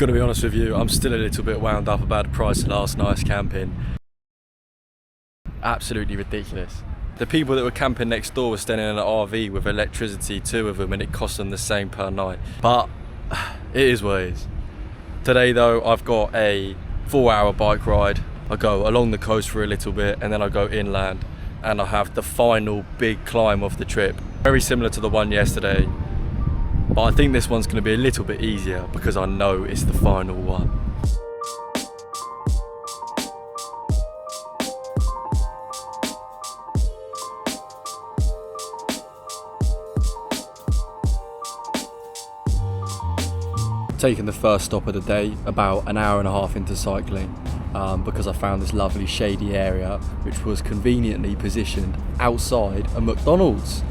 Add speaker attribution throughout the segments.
Speaker 1: Gotta be honest with you, I'm still a little bit wound up about the price of last night's camping. Absolutely ridiculous. The people that were camping next door were staying in an RV with electricity, 2 of them, and it cost them the same per night. But it is what it is. Today though, I've got a 4-hour bike ride. I go along the coast for a little bit and then I go inland and I have the final big climb of the trip. Very similar to the one yesterday, but I think this one's going to be a little bit easier because I know it's the final one. Taking the first stop of the day, about an hour and a half into cycling, because I found this lovely shady area which was conveniently positioned outside a McDonald's.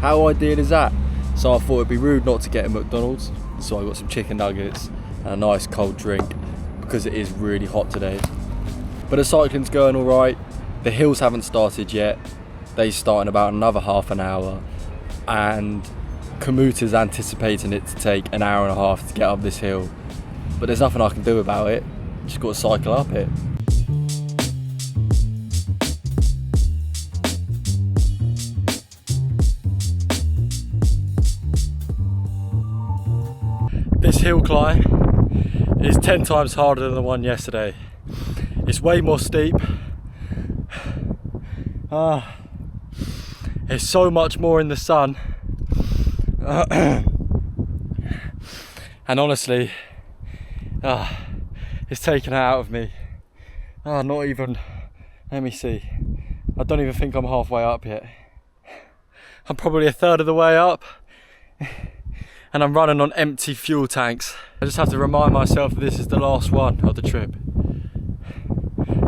Speaker 1: How ideal is that? So I thought it'd be rude not to get a McDonald's, so I got some chicken nuggets and a nice cold drink because it is really hot today. But the cycling's going alright. The hills haven't started yet. They start in about another half an hour, and commuters anticipating it to take an hour and a half to get up this hill, but there's nothing I can do about it. Just got to cycle up it. This hill climb is 10 times harder than the one yesterday. It's way more steep. It's so much more in the sun. And honestly, it's taken it out of me. Not even, let me see, I don't even think I'm halfway up yet. I'm probably a third of the way up and I'm running on empty fuel tanks. I just have to remind myself that this is the last one of the trip.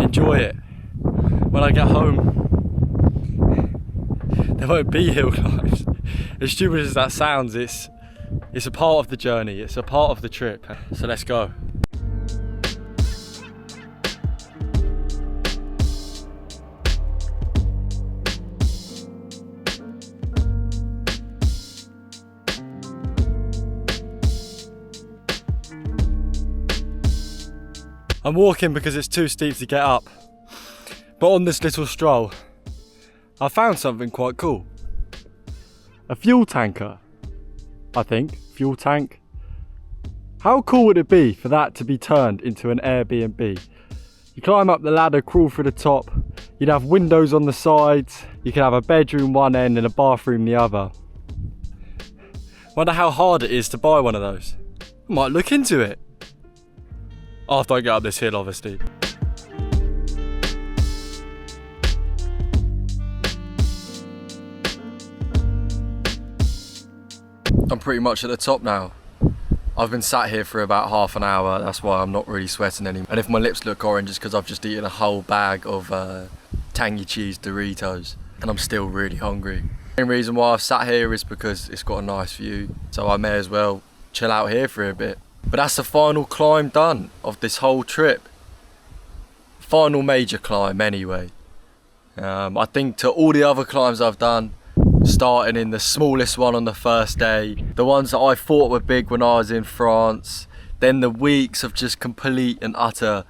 Speaker 1: Enjoy it. When I get home, there won't be hill climbs. As stupid as that sounds, it's a part of the journey, it's a part of the trip. So let's go. I'm walking because it's too steep to get up. But on this little stroll, I found something quite cool. A fuel tanker, I think. Fuel tank. How cool would it be for that to be turned into an Airbnb? You climb up the ladder, crawl through the top. You'd have windows on the sides. You could have a bedroom one end and a bathroom the other. Wonder how hard it is to buy one of those. I might look into it. After I get up this hill, obviously. I'm pretty much at the top now. I've been sat here for about half an hour, that's why I'm not really sweating anymore. And if my lips look orange, it's because I've just eaten a whole bag of tangy cheese Doritos and I'm still really hungry. The main reason why I've sat here is because it's got a nice view, so I may as well chill out here for a bit. But that's the final climb done of this whole trip. Final major climb anyway. I think to all the other climbs I've done, starting in the smallest one on the first day, the ones that I thought were big when I was in France, then the weeks of just complete and utter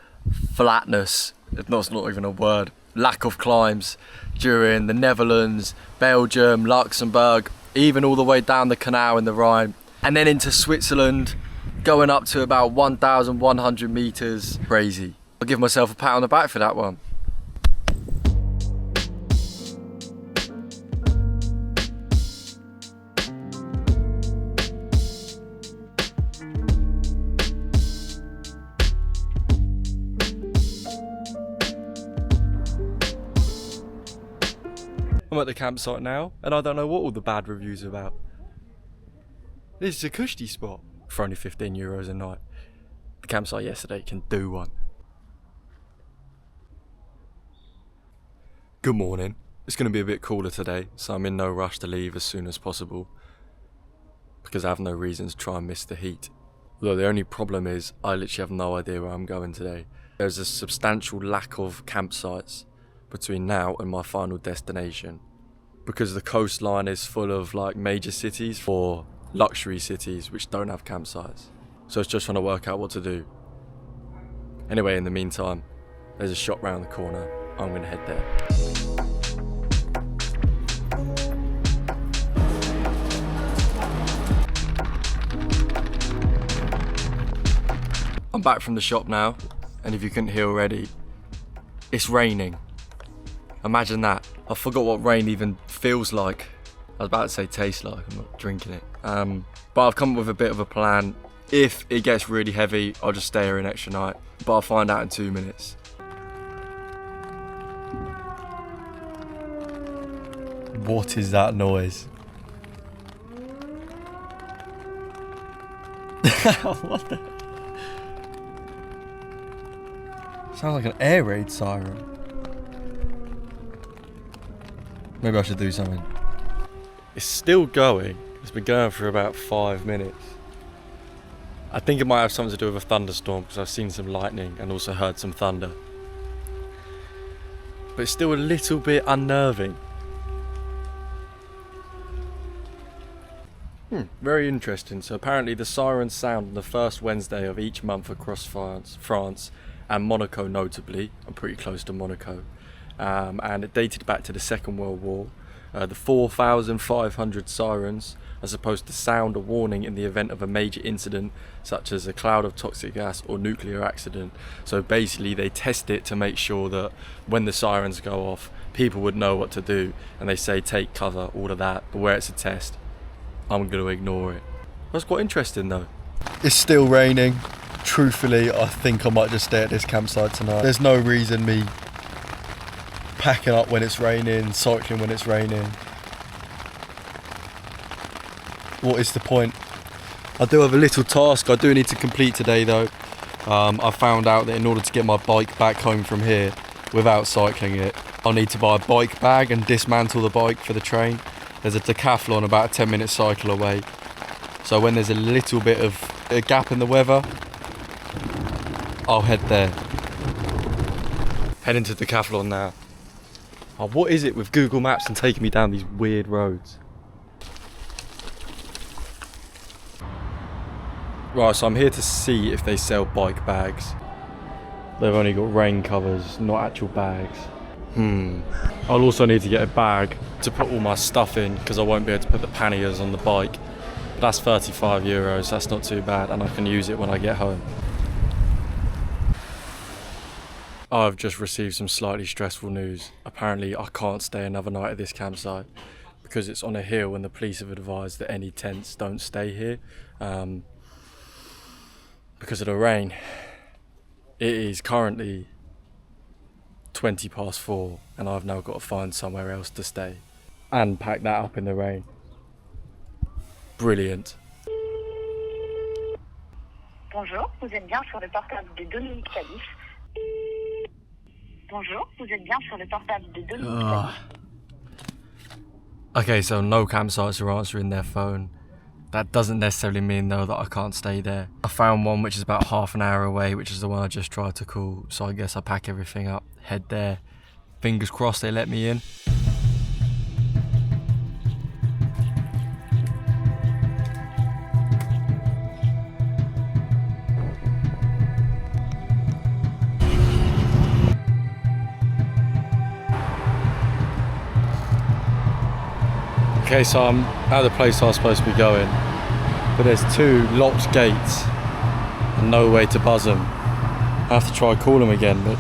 Speaker 1: flatness, that's not even a word, lack of climbs during the Netherlands, Belgium, Luxembourg, even all the way down the canal in the Rhine, and then into Switzerland, going up to about 1,100 meters. Crazy. I'll give myself a pat on the back for that one. I'm at the campsite now, and I don't know what all the bad reviews are about. This is a cushy spot for only €15 a night. The campsite yesterday can do one. Good morning. It's going to be a bit cooler today, so I'm in no rush to leave as soon as possible, because I have no reason to try and miss the heat. Although the only problem is I literally have no idea where I'm going today. There's a substantial lack of campsites between now and my final destination, because the coastline is full of like major cities or luxury cities which don't have campsites. so it's just trying to work out what to do. Anyway, in the meantime, there's a shop round the corner. I'm gonna head there. I'm back from the shop now, and if you couldn't hear already, it's raining. Imagine that. I forgot what rain even feels like. I was about to say tastes like, I'm not drinking it. But I've come up with a bit of a plan. If it gets really heavy, I'll just stay here an extra night, but I'll find out in 2 minutes. What is that noise? What the? Sounds like an air raid siren. Maybe I should do something. It's still going. It's been going for about 5 minutes. I think it might have something to do with a thunderstorm because I've seen some lightning and also heard some thunder. But it's still a little bit unnerving. Very interesting. So apparently the sirens sound on the first Wednesday of each month across France and Monaco notably. I'm pretty close to Monaco. And it dated back to the Second World War. The 4,500 sirens are supposed to sound a warning in the event of a major incident such as a cloud of toxic gas or nuclear accident. So basically they test it to make sure that when the sirens go off, people would know what to do, and they say take cover, all of that. But where it's a test, I'm going to ignore it. That's quite interesting though. It's still raining. Truthfully, I think I might just stay at this campsite tonight. There's no reason me packing up when it's raining, cycling when it's raining. What is the point? I do have a little task I do need to complete today though. I found out that in order to get my bike back home from here without cycling it, I'll need to buy a bike bag and dismantle the bike for the train. There's a decathlon about a 10-minute cycle away. So when there's a little bit of a gap in the weather, I'll head there. Heading to decathlon now. Oh, what is it with Google Maps and taking me down these weird roads? Right, so I'm here to see if they sell bike bags. They've only got rain covers, not actual bags. I'll also need to get a bag to put all my stuff in because I won't be able to put the panniers on the bike. But that's 35 euros, that's not too bad, and I can use it when I get home. I've just received some slightly stressful news. Apparently I can't stay another night at this campsite because it's on a hill and the police have advised that any tents don't stay here because of the rain. It is currently 4:20 and I've now got to find somewhere else to stay and pack that up in the rain. Brilliant.
Speaker 2: Bonjour, vous êtes bien sur le portable de Dominique Calif. Bonjour, vous êtes bien sur le portable de Dominique Calif.
Speaker 1: Okay, so no campsites are answering their phone. That doesn't necessarily mean though that I can't stay there. I found one which is about half an hour away, which is the one I just tried to call. So I guess I pack everything up, head there. Fingers crossed they let me in. Okay, so I'm at the place I was supposed to be going, but there's 2 locked gates and no way to buzz them. I have to try call them again, but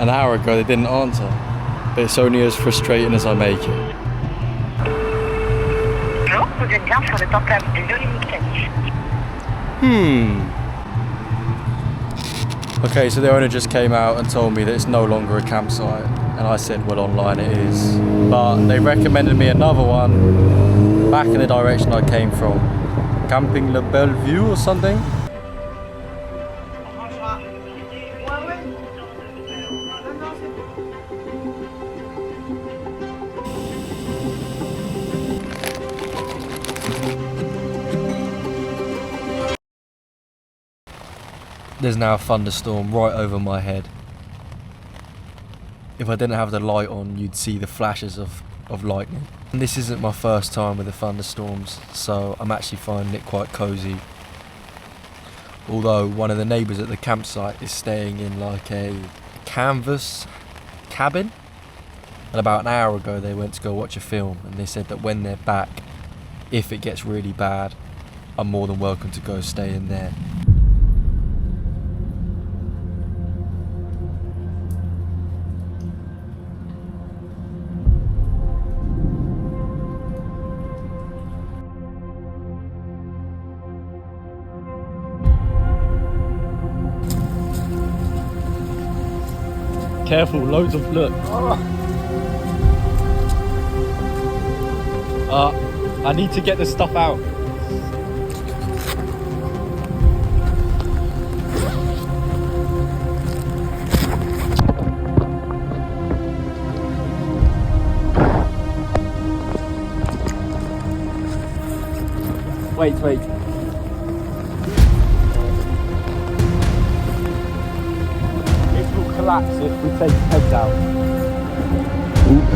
Speaker 1: an hour ago they didn't answer. But it's only as frustrating as I make it.
Speaker 2: Bonjour, vous êtes bien sur le portable de Dominique Calif.
Speaker 1: Okay, so the owner just came out and told me that it's no longer a campsite, and I said, well, online it is. But they recommended me another one back in the direction I came from. Camping Le Bellevue or something? There's now a thunderstorm right over my head. If I didn't have the light on, you'd see the flashes of lightning. And this isn't my first time with the thunderstorms, so I'm actually finding it quite cozy. although one of the neighbours at the campsite is staying in like a canvas cabin. And about an hour ago they went to go watch a film, and they said that when they're back, if it gets really bad, I'm more than welcome to go stay in there. Careful, loads of look. I need to get the stuff out. Wait. It will collapse if we take the pegs out. Ooh.